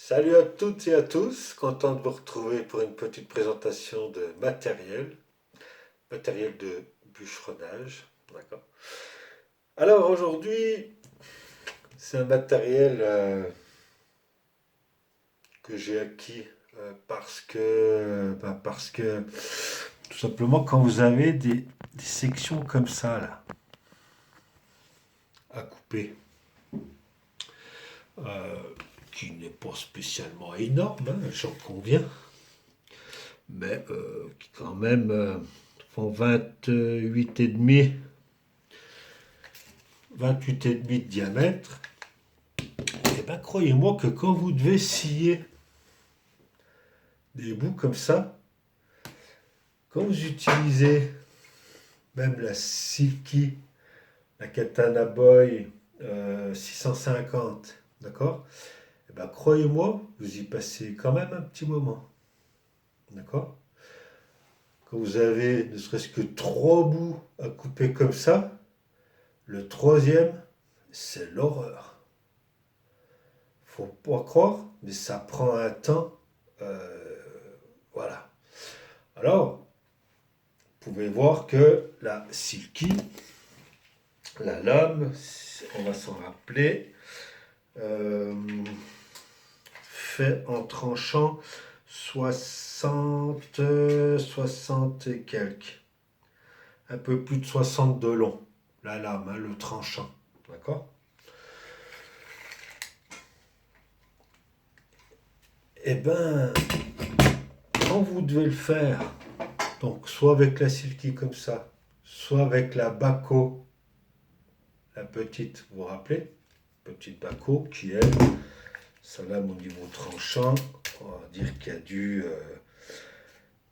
Salut à toutes et à tous, content de vous retrouver pour une petite présentation de matériel de bûcheronnage. D'accord. Alors aujourd'hui, c'est un matériel que j'ai acquis parce que tout simplement quand vous avez des sections comme ça là, à couper, euh, qui n'est pas spécialement énorme, hein, j'en conviens, mais qui quand même font 28,5 de diamètre. Et bien croyez-moi que quand vous devez scier des bouts comme ça, quand vous utilisez même la Silky, la Katana Boy 650, d'accord. Et ben croyez-moi, vous y passez quand même un petit moment, d'accord. Quand vous avez ne serait-ce que trois bouts à couper comme ça, le troisième, c'est l'horreur. Faut pas croire, mais ça prend un temps. euh, voilà. Alors, vous pouvez voir que la Silky, la lame, on va s'en rappeler, euh, fait en tranchant 60, 60 et quelques. Un peu plus de 60 de long. La lame, hein, le tranchant. D'accord. Eh ben, quand vous devez le faire, donc soit avec la Silky comme ça, soit avec la Baco, la petite, vous vous rappelez, petite Baco qui est sa lame au niveau tranchant, on va dire qu'il y a du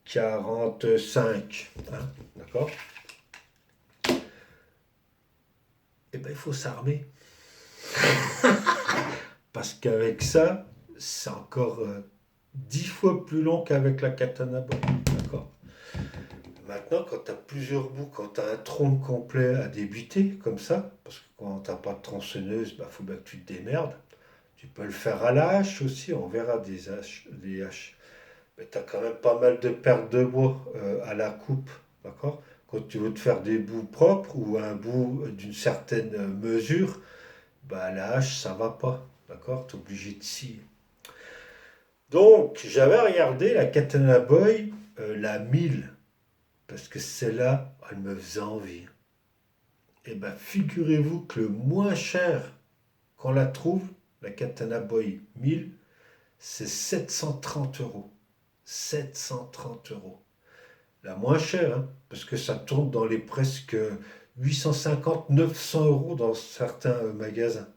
45, hein, d'accord. Eh ben il faut s'armer, parce qu'avec ça, c'est encore 10 fois plus long qu'avec la katana boy, d'accord. Maintenant, quand tu as plusieurs bouts, quand tu as un tronc complet à débuter, comme ça, parce que quand tu n'as pas de tronçonneuse, il faut bien que tu te démerdes. Tu peux le faire à la hache aussi, on verra des haches. Mais tu as quand même pas mal de pertes de bois à la coupe, d'accord. Quand tu veux te faire des bouts propres ou un bout d'une certaine mesure, bah, la hache, ça va pas, d'accord. Tu es obligé de scier. Donc, j'avais regardé la Katana Boy, la 1000, parce que celle-là, elle me faisait envie. Et bien, figurez-vous que le moins cher qu'on la trouve, la Katana Boy 1000, c'est 730 euros. 730 euros. La moins chère, hein, parce que ça tourne dans les presque 850-900 euros dans certains magasins.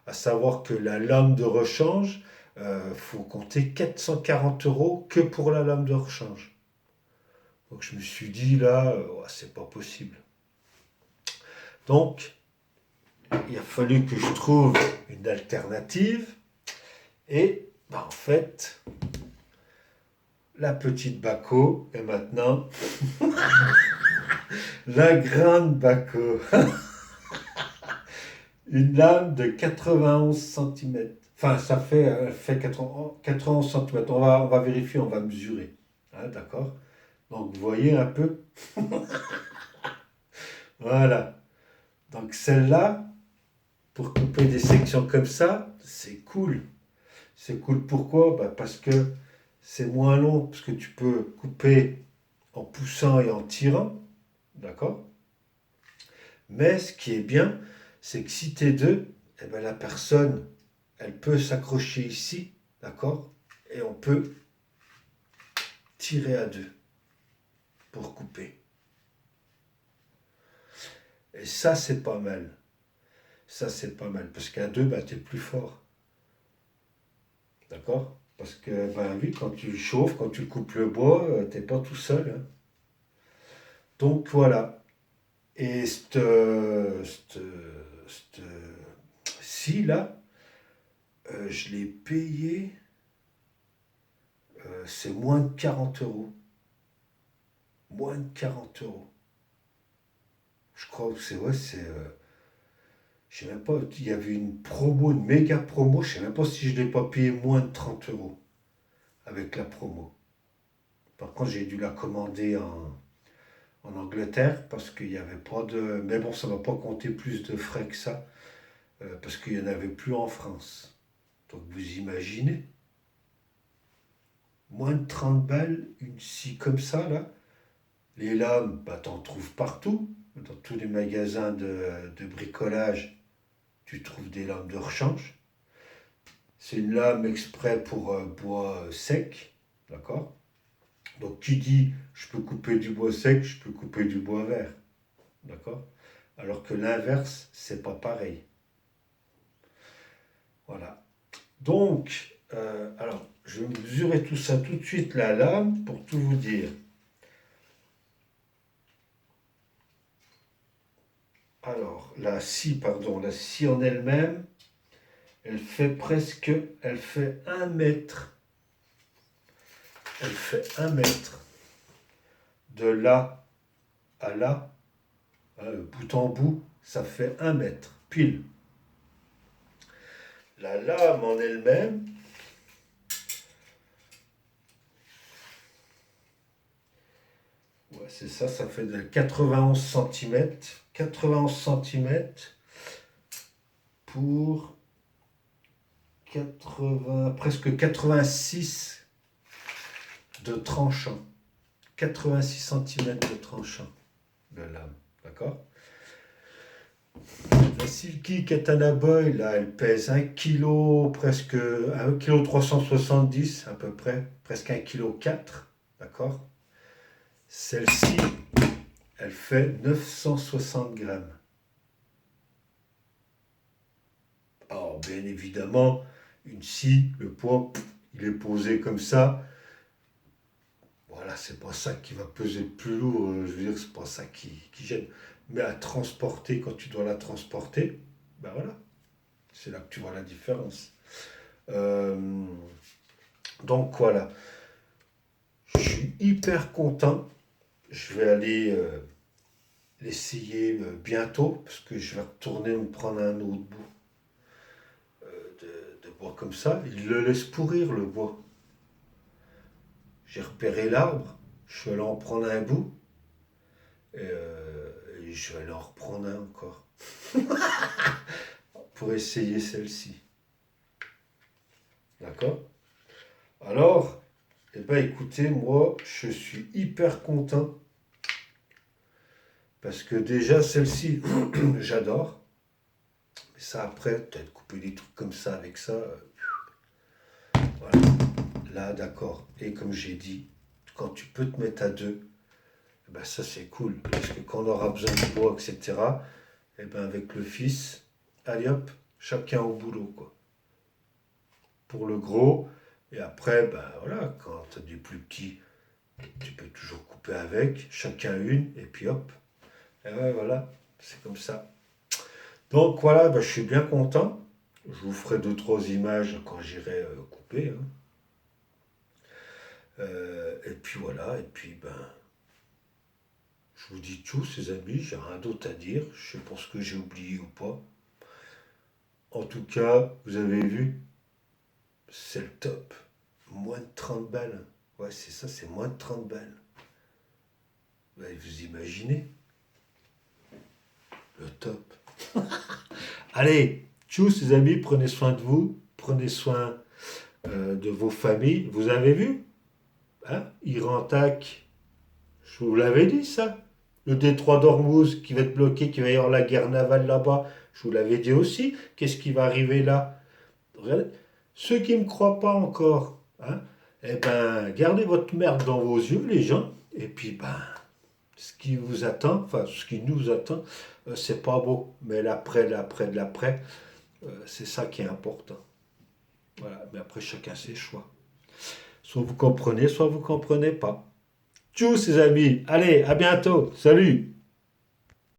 À savoir que la lame de rechange, faut compter 440 euros que pour la lame de rechange. Donc je me suis dit là, ouais, c'est pas possible. Donc il a fallu que je trouve une alternative et bah, en fait la petite Baco est maintenant la grande Baco. Une lame de 91 cm. Enfin, ça fait, elle fait 91 cm. On va vérifier, on va mesurer. Hein, d'accord. Donc, vous voyez un peu. Voilà. Donc, celle-là, pour couper des sections comme ça, c'est cool. C'est cool pourquoi? Bah, parce que c'est moins long, parce que tu peux couper en poussant et en tirant. D'accord. Mais ce qui est bien, c'est que si t'es deux, eh ben, la personne, elle peut s'accrocher ici, d'accord. Et on peut tirer à deux pour couper. Et ça, c'est pas mal. Ça, c'est pas mal. Parce qu'à deux, bah, tu es plus fort. D'accord. Parce que, ben oui, quand tu chauffes, quand tu coupes le bois, t'es pas tout seul, hein. Donc voilà. Et cette scie là, je l'ai payé, c'est moins de 40 euros. Moins de 40 euros. Je crois que c'est, ouais, c'est Je sais même pas, il y avait une promo, une méga promo, je sais même pas si je l'ai pas payé moins de 30 euros avec la promo. Par contre, j'ai dû la commander en Angleterre parce qu'il n'y avait pas de... Mais bon, ça ne va pas compter plus de frais que ça parce qu'il n'y en avait plus en France. Donc vous imaginez, moins de 30 balles, une scie comme ça, là. Les lames, bah, t'en trouves partout. Dans tous les magasins de bricolage, tu trouves des lames de rechange. C'est une lame exprès pour bois sec, d'accord? Donc qui dit je peux couper du bois sec, je peux couper du bois vert, d'accord? Alors que l'inverse, c'est pas pareil. Voilà. Donc, alors, je vais mesurer tout ça tout de suite, la lame, pour tout vous dire. Alors, la scie en elle-même, elle fait 1 mètre. Elle fait 1 mètre de là à là, bout en bout, ça fait 1 mètre, pile. La lame en elle-même, ouais, c'est ça, ça fait de 91 cm. 91 cm pour 80, presque 86 de tranchant. 86 cm de tranchant de lame, d'accord? La Silky Katana Boy, là, elle pèse 1 kg, presque 1 kg 370 à peu près, presque 1 kg 4, d'accord? Celle-ci, elle fait 960 grammes. Alors, bien évidemment, une scie, le poids, il est posé comme ça. Voilà, c'est pas ça qui va peser le plus lourd, je veux dire, c'est pas ça qui gêne. Mais à transporter, quand tu dois la transporter, ben voilà, c'est là que tu vois la différence. Euh, donc voilà, je suis hyper content. Je vais aller l'essayer bientôt, parce que je vais retourner me prendre un autre bout de bois comme ça. Il le laisse pourrir, le bois. J'ai repéré l'arbre, je suis allé en prendre un bout, et je vais aller en reprendre un encore, pour essayer celle-ci. D'accord? Alors, eh ben écoutez, moi, je suis hyper content, parce que déjà, celle-ci, j'adore. Mais ça, après, peut-être couper des trucs comme ça avec ça, voilà. Là, d'accord. Et comme j'ai dit, quand tu peux te mettre à deux, eh ben ça c'est cool. Parce que quand on aura besoin de bois, etc., eh ben avec le fils, allez hop, chacun au boulot, quoi. Pour le gros, et après, ben voilà, quand tu as des plus petits, tu peux toujours couper avec, chacun une, et puis hop. Et ouais, voilà, c'est comme ça. Donc voilà, ben, je suis bien content. Je vous ferai 2, 3 images quand j'irai couper, hein. Et puis voilà, et puis ben, je vous dis tout, ces amis, j'ai rien d'autre à dire. Je sais pas ce que j'ai oublié ou pas. En tout cas, vous avez vu, c'est le top. Moins de 30 balles. Ouais, c'est ça, c'est moins de 30 balles. Ouais, vous imaginez? Le top. Allez, tchuss, les amis, prenez soin de vous, prenez soin de vos familles. Vous avez vu? Hein? Iran TAC, je vous l'avais dit ça. Le détroit d'Ormuz qui va être bloqué, qui va y avoir la guerre navale là-bas. Je vous l'avais dit aussi. Qu'est-ce qui va arriver là? Ceux qui ne me croient pas encore, hein, eh ben, gardez votre merde dans vos yeux, les gens. Et puis, ben, ce qui vous attend, enfin, ce qui nous attend, c'est pas beau. Mais l'après, l'après, de l'après, c'est ça qui est important. Voilà. Mais après, chacun ses choix. Soit vous comprenez, soit vous comprenez pas. Tchuss, les amis. Allez, à bientôt. Salut.